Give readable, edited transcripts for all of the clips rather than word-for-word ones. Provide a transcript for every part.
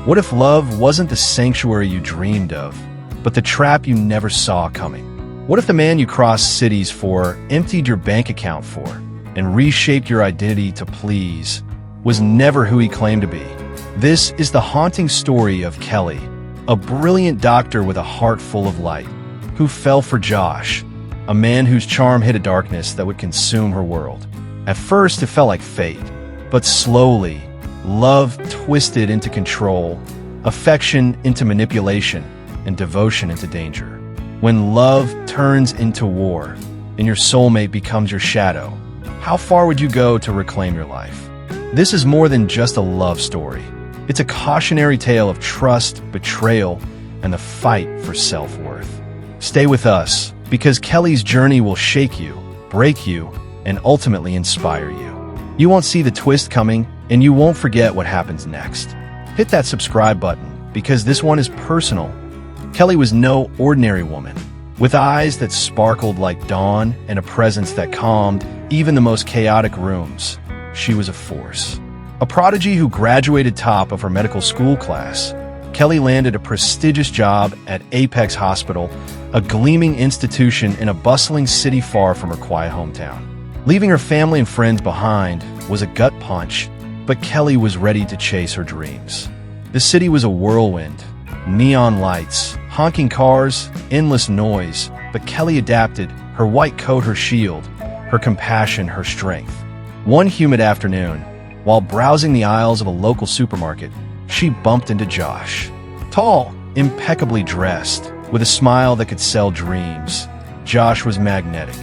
What if love wasn't the sanctuary you dreamed of, but the trap you never saw coming? What if the man you crossed cities for, emptied your bank account for, and reshaped your identity to please, was never who he claimed to be? This is the haunting story of Kelly, a brilliant doctor with a heart full of light, who fell for Josh, a man whose charm hid a darkness that would consume her world. At first, it felt like fate, but slowly, love twisted into control, affection into manipulation, and devotion into danger. When love turns into war, and your soulmate becomes your shadow, how far would you go to reclaim your life? This is more than just a love story. It's a cautionary tale of trust, betrayal, and the fight for self-worth. Stay with us, because Kelly's journey will shake you, break you, and ultimately inspire you. You won't see the twist coming, and you won't forget what happens next. Hit that subscribe button, because this one is personal. Kelly was no ordinary woman. With eyes that sparkled like dawn and a presence that calmed even the most chaotic rooms, she was a force. A prodigy who graduated top of her medical school class, Kelly landed a prestigious job at Apex Hospital, a gleaming institution in a bustling city far from her quiet hometown. Leaving her family and friends behind was a gut punch, but Kelly was ready to chase her dreams. The city was a whirlwind, neon lights, honking cars, endless noise, but Kelly adapted, her white coat her shield, her compassion her strength. One humid afternoon, while browsing the aisles of a local supermarket, she bumped into Josh. Tall, impeccably dressed, with a smile that could sell dreams, Josh was magnetic.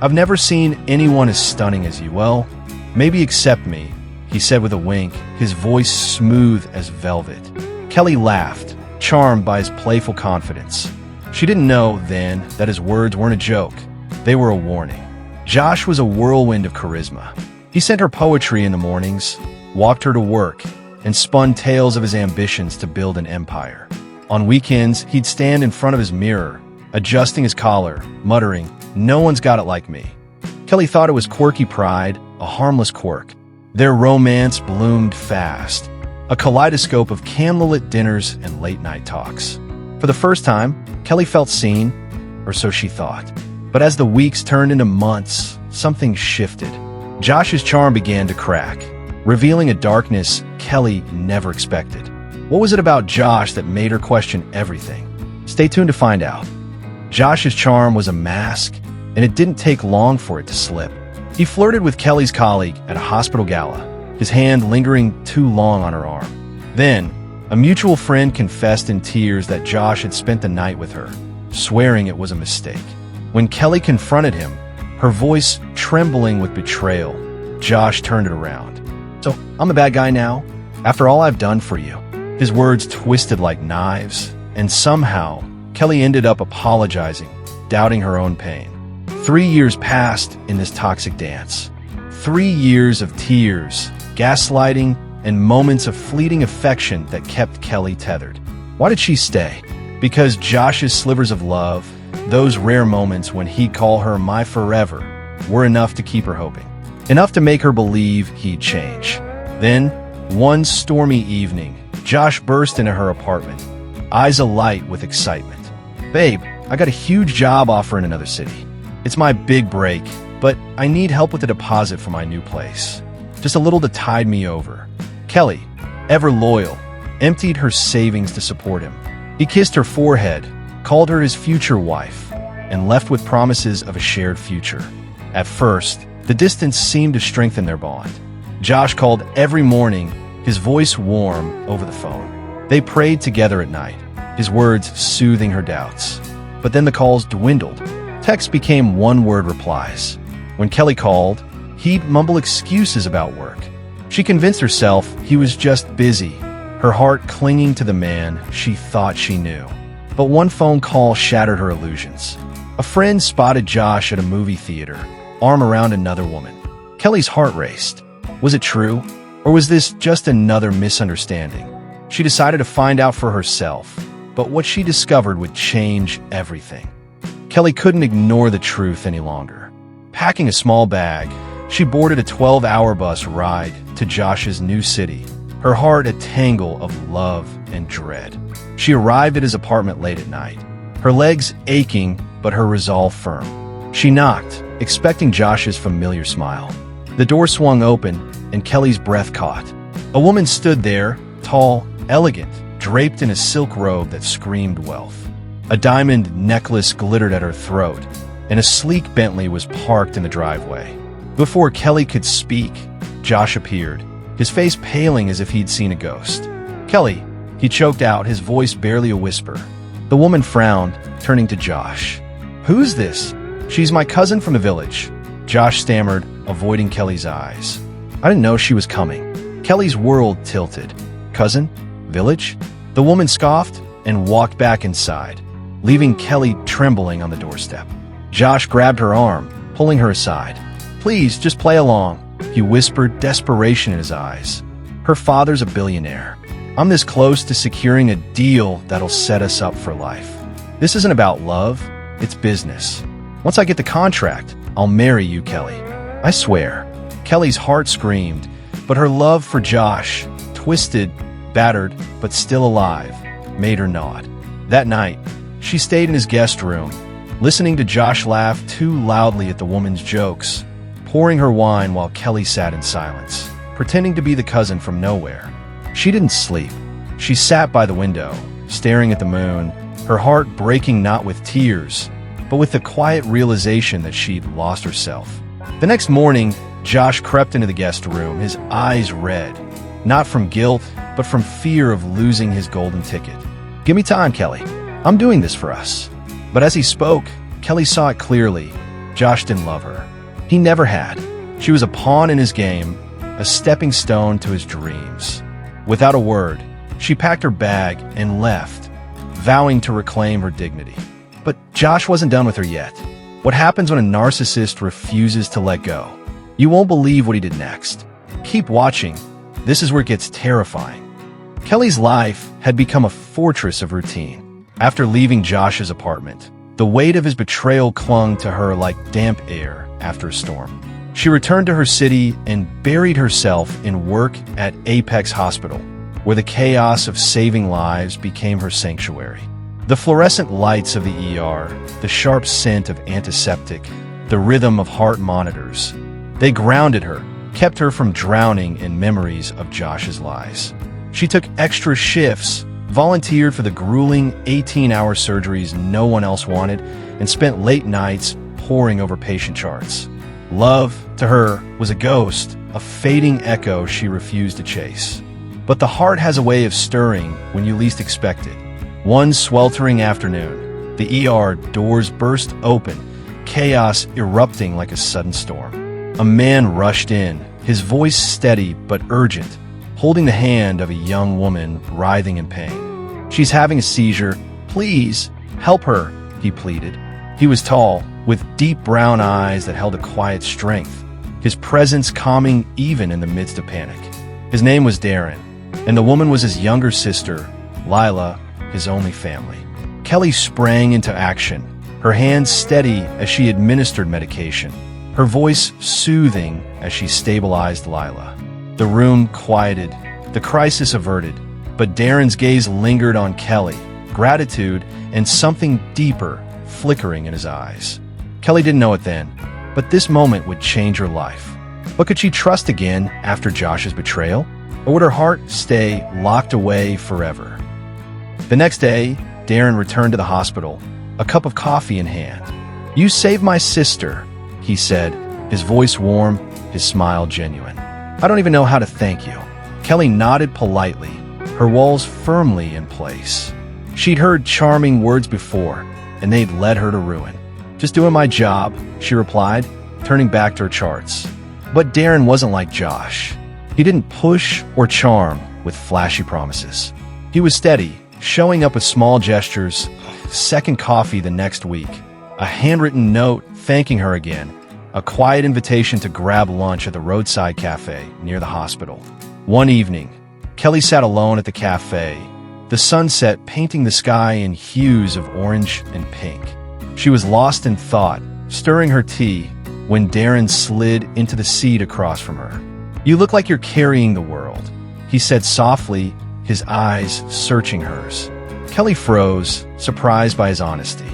"I've never seen anyone as stunning as you. Well, maybe accept me," he said with a wink, his voice smooth as velvet. Kelly laughed, charmed by his playful confidence. She didn't know then that his words weren't a joke. They were a warning. Josh was a whirlwind of charisma. He sent her poetry in the mornings, walked her to work, and spun tales of his ambitions to build an empire. On weekends, he'd stand in front of his mirror, adjusting his collar, muttering, "No one's got it like me." Kelly thought it was quirky pride, a harmless quirk. Their romance bloomed fast, a kaleidoscope of candlelit dinners and late-night talks. For the first time, Kelly felt seen, or so she thought. But as the weeks turned into months, something shifted. Josh's charm began to crack, revealing a darkness Kelly never expected. What was it about Josh that made her question everything? Stay tuned to find out. Josh's charm was a mask, and it didn't take long for it to slip. He flirted with Kelly's colleague at a hospital gala, his hand lingering too long on her arm. Then, a mutual friend confessed in tears that Josh had spent the night with her, swearing it was a mistake. When Kelly confronted him, her voice trembling with betrayal, Josh turned it around. "So, I'm a bad guy now? After all I've done for you?" His words twisted like knives, and somehow, Kelly ended up apologizing, doubting her own pain. 3 years passed in this toxic dance. 3 years of tears, gaslighting, and moments of fleeting affection that kept Kelly tethered. Why did she stay? Because Josh's slivers of love, those rare moments when he'd call her my forever, were enough to keep her hoping. Enough to make her believe he'd change. Then, one stormy evening, Josh burst into her apartment, eyes alight with excitement. "Babe, I got a huge job offer in another city. It's my big break, but I need help with the deposit for my new place. Just a little to tide me over." Kelly, ever loyal, emptied her savings to support him. He kissed her forehead, called her his future wife, and left with promises of a shared future. At first, the distance seemed to strengthen their bond. Josh called every morning, his voice warm over the phone. They prayed together at night, his words soothing her doubts. But then the calls dwindled. Texts became one-word replies. When Kelly called, he'd mumble excuses about work. She convinced herself he was just busy, her heart clinging to the man she thought she knew. But one phone call shattered her illusions. A friend spotted Josh at a movie theater, arm around another woman. Kelly's heart raced. Was it true? Or was this just another misunderstanding? She decided to find out for herself, but what she discovered would change everything. Kelly couldn't ignore the truth any longer. Packing a small bag, she boarded a 12-hour bus ride to Josh's new city, her heart a tangle of love and dread. She arrived at his apartment late at night, her legs aching but her resolve firm. She knocked, expecting Josh's familiar smile. The door swung open, and Kelly's breath caught. A woman stood there, tall, elegant, draped in a silk robe that screamed wealth. A diamond necklace glittered at her throat, and a sleek Bentley was parked in the driveway. Before Kelly could speak, Josh appeared, his face paling as if he'd seen a ghost. "Kelly," he choked out, his voice barely a whisper. The woman frowned, turning to Josh. "Who's this?" "She's my cousin from the village," Josh stammered, avoiding Kelly's eyes. "I didn't know she was coming." Kelly's world tilted. "Cousin? Village?" The woman scoffed and walked back inside, leaving Kelly trembling on the doorstep. Josh grabbed her arm, pulling her aside. "Please, just play along," he whispered, desperation in his eyes. "Her father's a billionaire. I'm this close to securing a deal that'll set us up for life. This isn't about love, it's business. Once I get the contract, I'll marry you, Kelly. I swear." Kelly's heart screamed, but her love for Josh, twisted, battered, but still alive, made her nod. That night, she stayed in his guest room, listening to Josh laugh too loudly at the woman's jokes, pouring her wine while Kelly sat in silence, pretending to be the cousin from nowhere. She didn't sleep. She sat by the window, staring at the moon, her heart breaking not with tears, but with the quiet realization that she'd lost herself. The next morning, Josh crept into the guest room, his eyes red, not from guilt, but from fear of losing his golden ticket. "Give me time, Kelly. I'm doing this for us." But as he spoke, Kelly saw it clearly. Josh didn't love her. He never had. She was a pawn in his game, a stepping stone to his dreams. Without a word, she packed her bag and left, vowing to reclaim her dignity. But Josh wasn't done with her yet. What happens when a narcissist refuses to let go? You won't believe what he did next. Keep watching. This is where it gets terrifying. Kelly's life had become a fortress of routine. After leaving Josh's apartment, the weight of his betrayal clung to her like damp air after a storm. She returned to her city and buried herself in work at Apex Hospital, where the chaos of saving lives became her sanctuary. The fluorescent lights of the ER, the sharp scent of antiseptic, the rhythm of heart monitors, they grounded her, kept her from drowning in memories of Josh's lies. She took extra shifts, volunteered for the grueling 18-hour surgeries no one else wanted, and spent late nights poring over patient charts. Love, to her, was a ghost, a fading echo she refused to chase. But the heart has a way of stirring when you least expect it. One sweltering afternoon, the ER doors burst open, chaos erupting like a sudden storm. A man rushed in, his voice steady but urgent, holding the hand of a young woman writhing in pain. "She's having a seizure. Please, help her," he pleaded. He was tall, with deep brown eyes that held a quiet strength, his presence calming even in the midst of panic. His name was Darren, and the woman was his younger sister, Lila, his only family. Kelly sprang into action, her hands steady as she administered medication, her voice soothing as she stabilized Lila. The room quieted, the crisis averted, but Darren's gaze lingered on Kelly, gratitude and something deeper flickering in his eyes. Kelly didn't know it then, but this moment would change her life. But could she trust again after Josh's betrayal? Or would her heart stay locked away forever? The next day, Darren returned to the hospital, a cup of coffee in hand. "You saved my sister," he said, his voice warm, his smile genuine. "I don't even know how to thank you." Kelly nodded politely, her walls firmly in place. She'd heard charming words before, and they'd led her to ruin. "Just doing my job," she replied, turning back to her charts. But Darren wasn't like Josh. He didn't push or charm with flashy promises. He was steady, showing up with small gestures, second coffee the next week, a handwritten note thanking her again, a quiet invitation to grab lunch at the roadside cafe near the hospital. One evening, Kelly sat alone at the cafe, the sunset painting the sky in hues of orange and pink. She was lost in thought, stirring her tea, when Darren slid into the seat across from her. "You look like you're carrying the world," he said softly, his eyes searching hers. Kelly froze, surprised by his honesty.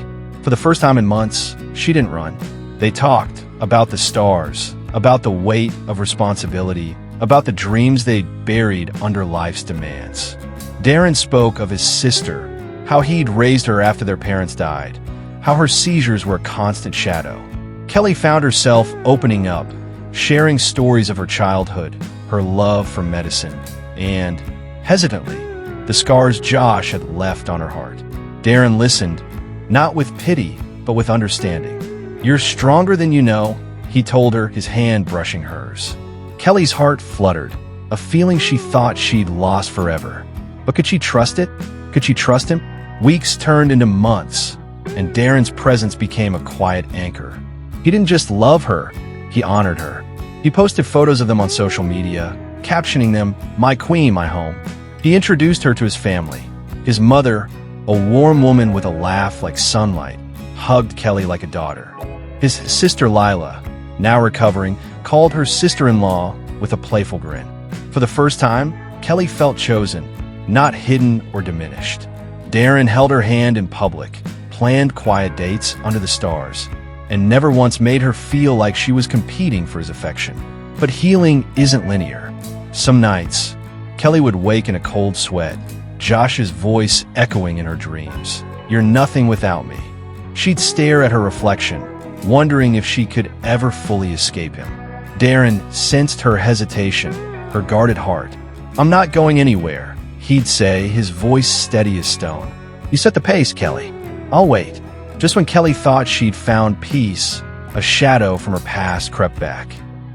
For the first time in months, she didn't run. They talked about the stars, about the weight of responsibility, about the dreams they'd buried under life's demands. Darren spoke of his sister, how he'd raised her after their parents died, how her seizures were a constant shadow. Kelly found herself opening up, sharing stories of her childhood, her love for medicine, and, hesitantly, the scars Josh had left on her heart. Darren listened, not with pity, but with understanding. "You're stronger than you know," he told her, his hand brushing hers. Kelly's heart fluttered, a feeling she thought she'd lost forever. But could she trust it? Could she trust him? Weeks turned into months, and Darren's presence became a quiet anchor. He didn't just love her, he honored her. He posted photos of them on social media, captioning them, "My queen, my home." He introduced her to his family. His mother, a warm woman with a laugh like sunlight, hugged Kelly like a daughter. His sister Lila, now recovering, called her sister-in-law with a playful grin. For the first time, Kelly felt chosen, not hidden or diminished. Darren held her hand in public, planned quiet dates under the stars, and never once made her feel like she was competing for his affection. But healing isn't linear. Some nights, Kelly would wake in a cold sweat, Josh's voice echoing in her dreams. "You're nothing without me." She'd stare at her reflection, wondering if she could ever fully escape him. Darren sensed her hesitation, her guarded heart. "I'm not going anywhere," he'd say, his voice steady as stone. "You set the pace, Kelly. I'll wait." Just when Kelly thought she'd found peace, a shadow from her past crept back.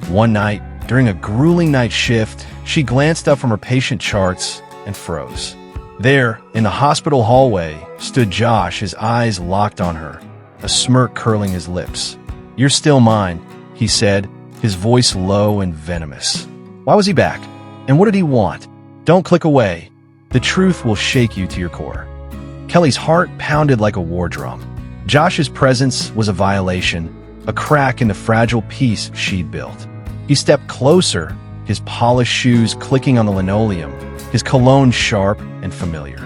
One night, during a grueling night shift, she glanced up from her patient charts and froze. There, in the hospital hallway, stood Josh, his eyes locked on her, a smirk curling his lips. "You're still mine," he said, his voice low and venomous. Why was he back? And what did he want? Don't click away. The truth will shake you to your core. Kelly's heart pounded like a war drum. Josh's presence was a violation, a crack in the fragile peace she'd built. He stepped closer, his polished shoes clicking on the linoleum, his cologne sharp and familiar.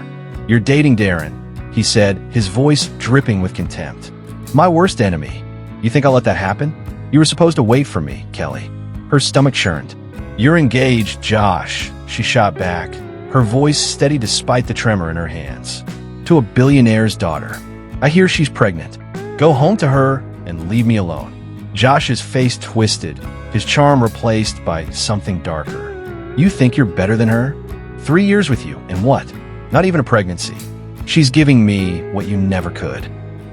"You're dating Darren," he said, his voice dripping with contempt. "My worst enemy. You think I'll let that happen? You were supposed to wait for me, Kelly." Her stomach churned. "You're engaged, Josh," she shot back, her voice steady despite the tremor in her hands. "To a billionaire's daughter. I hear she's pregnant. Go home to her and leave me alone." Josh's face twisted, his charm replaced by something darker. "You think you're better than her? 3 years with you, and what? Not even a pregnancy. She's giving me what you never could."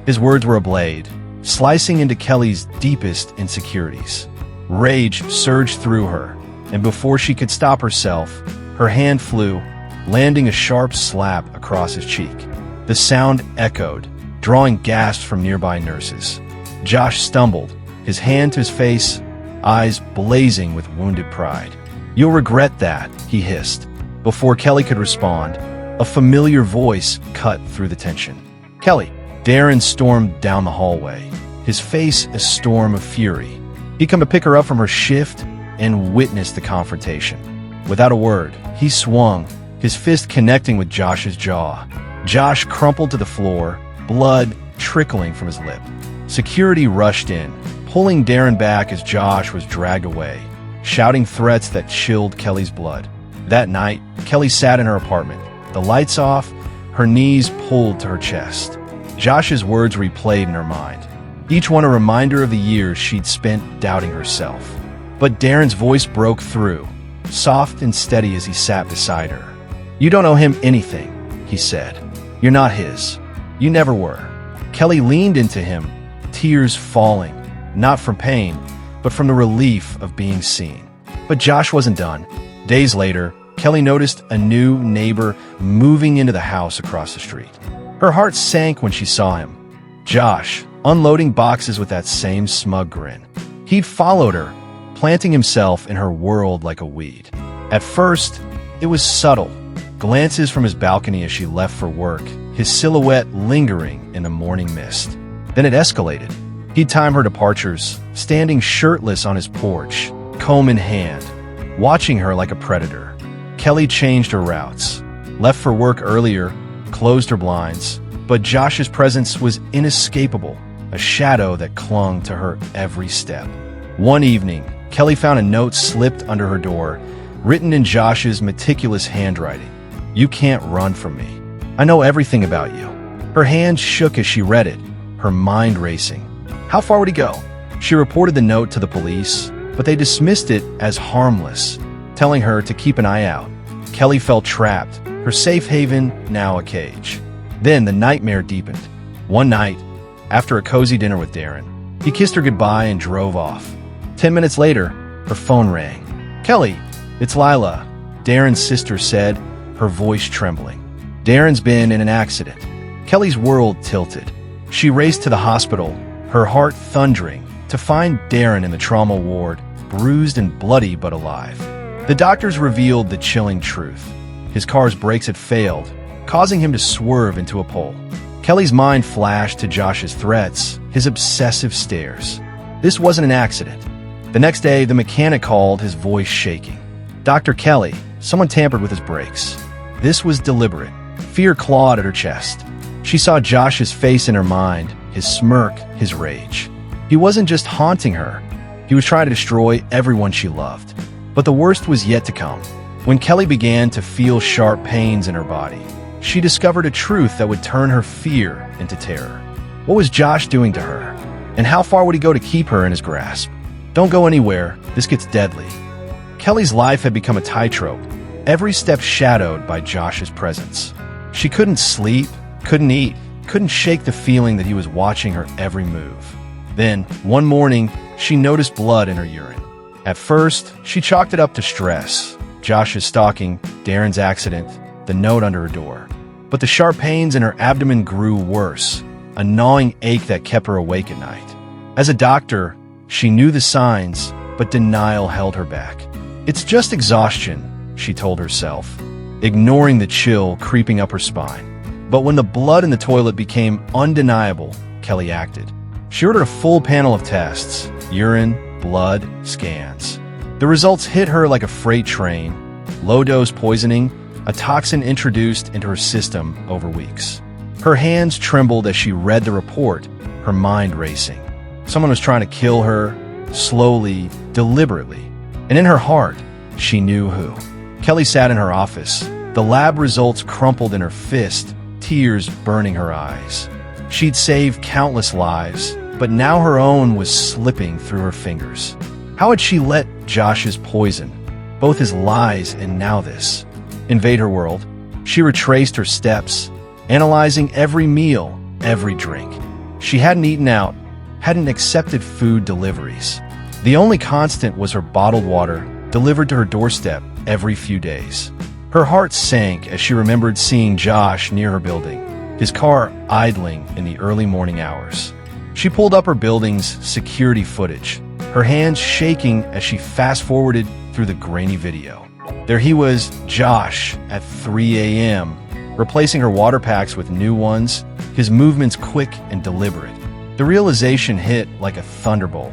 His words were a blade, slicing into Kelly's deepest insecurities. Rage surged through her, and before she could stop herself, her hand flew, landing a sharp slap across his cheek. The sound echoed, drawing gasps from nearby nurses. Josh stumbled, his hand to his face, eyes blazing with wounded pride. "You'll regret that," he hissed. Before Kelly could respond, a familiar voice cut through the tension. "Kelly!" Darren stormed down the hallway, his face a storm of fury. He'd come to pick her up from her shift and witnessed the confrontation. Without a word, he swung, his fist connecting with Josh's jaw. Josh crumpled to the floor, blood trickling from his lip. Security rushed in, pulling Darren back as Josh was dragged away, shouting threats that chilled Kelly's blood. That night, Kelly sat in her apartment, the lights off, her knees pulled to her chest. Josh's words replayed in her mind, each one a reminder of the years she'd spent doubting herself. But Darren's voice broke through, soft and steady as he sat beside her. "You don't owe him anything," he said. "You're not his. You never were." Kelly leaned into him, tears falling, not from pain, but from the relief of being seen. But Josh wasn't done. Days later, Kelly noticed a new neighbor moving into the house across the street. Her heart sank when she saw him. Josh, unloading boxes with that same smug grin. He'd followed her, planting himself in her world like a weed. At first, it was subtle, glances from his balcony as she left for work, his silhouette lingering in the morning mist. Then it escalated. He'd time her departures, standing shirtless on his porch, comb in hand, watching her like a predator. Kelly changed her routes, left for work earlier, closed her blinds, but Josh's presence was inescapable, a shadow that clung to her every step. One evening, Kelly found a note slipped under her door, written in Josh's meticulous handwriting. "You can't run from me. I know everything about you." Her hands shook as she read it, her mind racing. How far would he go? She reported the note to the police, but they dismissed it as harmless, telling her to keep an eye out. Kelly felt trapped, her safe haven now a cage. Then the nightmare deepened. One night, after a cozy dinner with Darren, he kissed her goodbye and drove off. 10 minutes later, her phone rang. "Kelly, it's Lila," Darren's sister said, her voice trembling. "Darren's been in an accident." Kelly's world tilted. She raced to the hospital, her heart thundering, to find Darren in the trauma ward, bruised and bloody but alive. The doctors revealed the chilling truth. His car's brakes had failed, causing him to swerve into a pole. Kelly's mind flashed to Josh's threats, his obsessive stares. This wasn't an accident. The next day, the mechanic called, his voice shaking. "Dr. Kelly, someone tampered with his brakes." This was deliberate. Fear clawed at her chest. She saw Josh's face in her mind, his smirk, his rage. He wasn't just haunting her. He was trying to destroy everyone she loved. But the worst was yet to come. When Kelly began to feel sharp pains in her body, she discovered a truth that would turn her fear into terror. What was Josh doing to her? And how far would he go to keep her in his grasp? Don't go anywhere, this gets deadly. Kelly's life had become a tightrope, every step shadowed by Josh's presence. She couldn't sleep, couldn't eat, couldn't shake the feeling that he was watching her every move. Then, one morning, she noticed blood in her urine. At first, she chalked it up to stress, Josh's stalking, Darren's accident, the note under her door. But the sharp pains in her abdomen grew worse, a gnawing ache that kept her awake at night. As a doctor, she knew the signs, but denial held her back. "It's just exhaustion," she told herself, ignoring the chill creeping up her spine. But when the blood in the toilet became undeniable, Kelly acted. She ordered a full panel of tests, urine, blood, scans. The results hit her like a freight train, low-dose poisoning, a toxin introduced into her system over weeks. Her hands trembled as she read the report, her mind racing. Someone was trying to kill her, slowly, deliberately. And in her heart, she knew who. Kelly sat in her office, the lab results crumpled in her fist, tears burning her eyes. She'd saved countless lives, but now her own was slipping through her fingers. How had she let Josh's poison, both his lies and now this, invade her world? She retraced her steps, analyzing every meal, every drink. She hadn't eaten out, hadn't accepted food deliveries. The only constant was her bottled water, delivered to her doorstep every few days. Her heart sank as she remembered seeing Josh near her building, his car idling in the early morning hours. She pulled up her building's security footage, her hands shaking as she fast-forwarded through the grainy video. There he was, Josh, at 3 a.m., replacing her water packs with new ones, his movements quick and deliberate. The realization hit like a thunderbolt.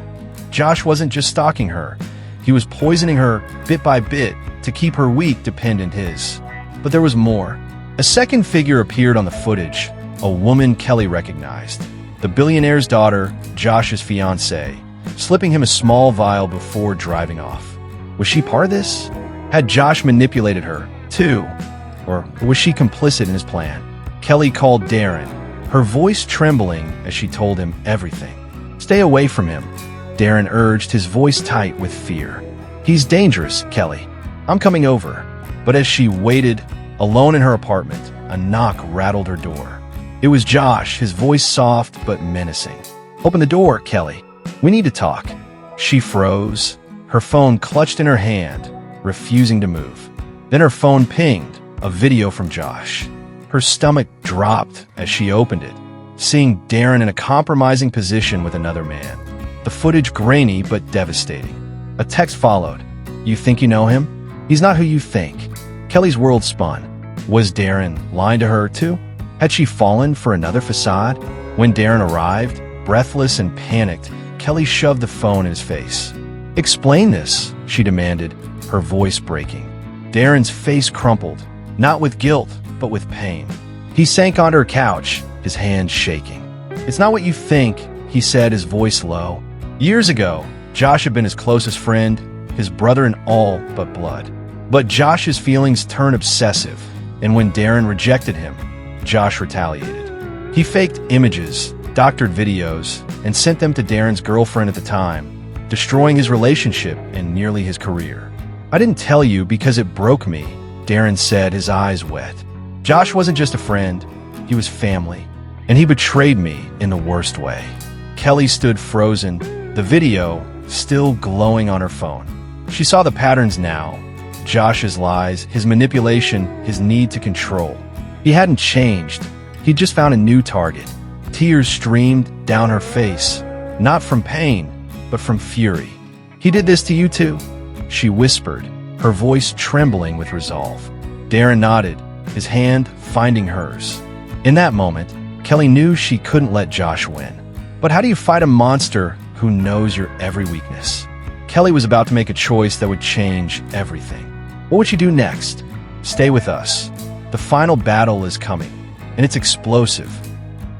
Josh wasn't just stalking her. He was poisoning her bit by bit to keep her weak dependent his. But there was more. A second figure appeared on the footage, a woman Kelly recognized. The billionaire's daughter, Josh's fiancée, slipping him a small vial before driving off. Was she part of this? Had Josh manipulated her, too? Or was she complicit in his plan? Kelly called Darren, her voice trembling as she told him everything. "Stay away from him," Darren urged, his voice tight with fear. "He's dangerous, Kelly. I'm coming over." But as she waited, alone in her apartment, a knock rattled her door. It was Josh, his voice soft but menacing. "Open the door, Kelly. We need to talk." She froze, her phone clutched in her hand, refusing to move. Then her phone pinged, a video from Josh. Her stomach dropped as she opened it, seeing Darren in a compromising position with another man. The footage grainy but devastating. A text followed. "You think you know him? He's not who you think." Kelly's world spun. Was Darren lying to her too? Had she fallen for another facade? When Darren arrived, breathless and panicked, Kelly shoved the phone in his face. "Explain this," she demanded, her voice breaking. Darren's face crumpled, not with guilt, but with pain. He sank onto her couch, his hands shaking. "It's not what you think," he said, his voice low. Years ago, Josh had been his closest friend, his brother in all but blood. But Josh's feelings turned obsessive, and when Darren rejected him, Josh retaliated. He faked images, doctored videos, and sent them to Darren's girlfriend at the time, destroying his relationship and nearly his career. "I didn't tell you because it broke me," Darren said, his eyes wet. "Josh wasn't just a friend, he was family, and he betrayed me in the worst way." Kelly stood frozen, the video still glowing on her phone. She saw the patterns now: Josh's lies, his manipulation, his need to control. He hadn't changed, he'd just found a new target. Tears streamed down her face, not from pain, but from fury. "He did this to you too?" she whispered, her voice trembling with resolve. Darren nodded, his hand finding hers. In that moment, Kelly knew she couldn't let Josh win. But how do you fight a monster who knows your every weakness? Kelly was about to make a choice that would change everything. What would she do next? Stay with us. The final battle is coming, and it's explosive.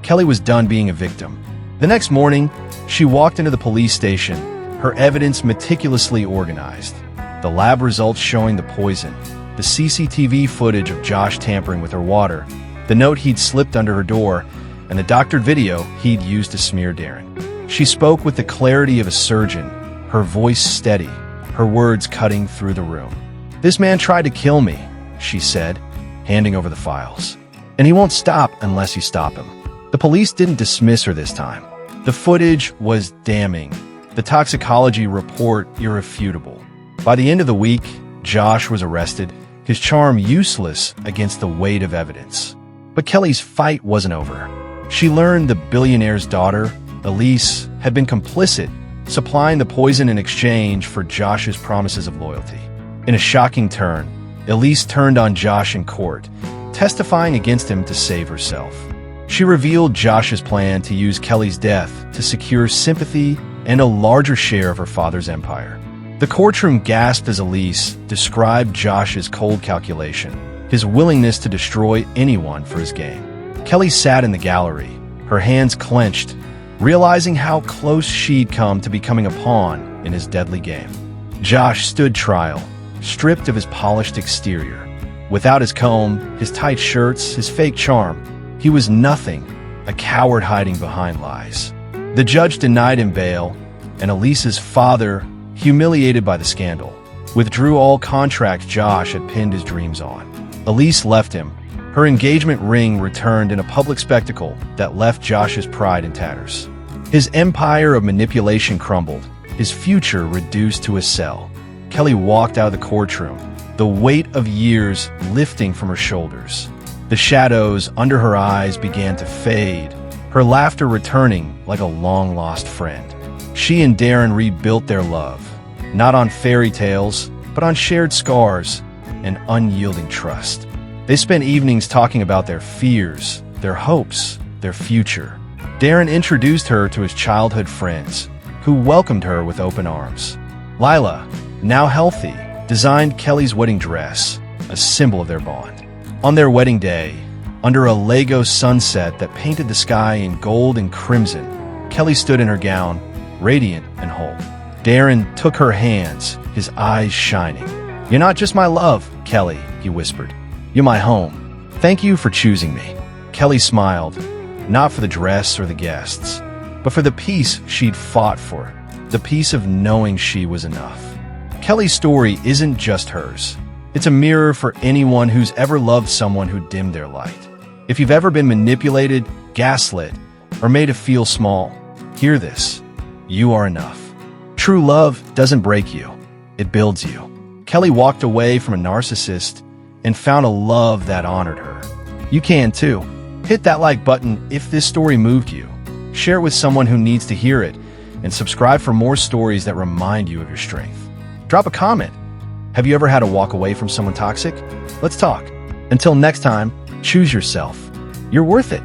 Kelly was done being a victim. The next morning, she walked into the police station, her evidence meticulously organized. The lab results showing the poison, the CCTV footage of Josh tampering with her water, the note he'd slipped under her door, and the doctored video he'd used to smear Darren. She spoke with the clarity of a surgeon, her voice steady, her words cutting through the room. "This man tried to kill me," she said, handing over the files. "And he won't stop unless you stop him." The police didn't dismiss her this time. The footage was damning, the toxicology report irrefutable. By the end of the week, Josh was arrested, his charm useless against the weight of evidence. But Kelly's fight wasn't over. She learned the billionaire's daughter, Elise, had been complicit, supplying the poison in exchange for Josh's promises of loyalty. In a shocking turn, Elise turned on Josh in court, testifying against him to save herself. She revealed Josh's plan to use Kelly's death to secure sympathy and a larger share of her father's empire. The courtroom gasped as Elise described Josh's cold calculation, his willingness to destroy anyone for his gain. Kelly sat in the gallery, her hands clenched, realizing how close she'd come to becoming a pawn in his deadly game. Josh stood trial, stripped of his polished exterior. Without his comb, his tight shirts, his fake charm, he was nothing, a coward hiding behind lies. The judge denied him bail, and Elise's father, humiliated by the scandal, withdrew all contracts Josh had pinned his dreams on. Elise left him. Her engagement ring returned in a public spectacle that left Josh's pride in tatters. His empire of manipulation crumbled, his future reduced to a cell. Kelly walked out of the courtroom, the weight of years lifting from her shoulders. The shadows under her eyes began to fade, her laughter returning like a long-lost friend. She and Darren rebuilt their love, not on fairy tales, but on shared scars and unyielding trust. They spent evenings talking about their fears, their hopes, their future. Darren introduced her to his childhood friends, who welcomed her with open arms. Lila, now healthy, designed Kelly's wedding dress, a symbol of their bond. On their wedding day, under a Lego sunset that painted the sky in gold and crimson, Kelly stood in her gown, radiant and whole. Darren took her hands, his eyes shining. "You're not just my love, Kelly," he whispered. "You're my home. Thank you for choosing me." Kelly smiled, not for the dress or the guests, but for the peace she'd fought for, the peace of knowing she was enough. Kelly's story isn't just hers. It's a mirror for anyone who's ever loved someone who dimmed their light. If you've ever been manipulated, gaslit, or made to feel small, hear this. You are enough. True love doesn't break you. It builds you. Kelly walked away from a narcissist and found a love that honored her. You can too. Hit that like button if this story moved you. Share it with someone who needs to hear it, and subscribe for more stories that remind you of your strength. Drop a comment. Have you ever had to walk away from someone toxic? Let's talk. Until next time, choose yourself. You're worth it.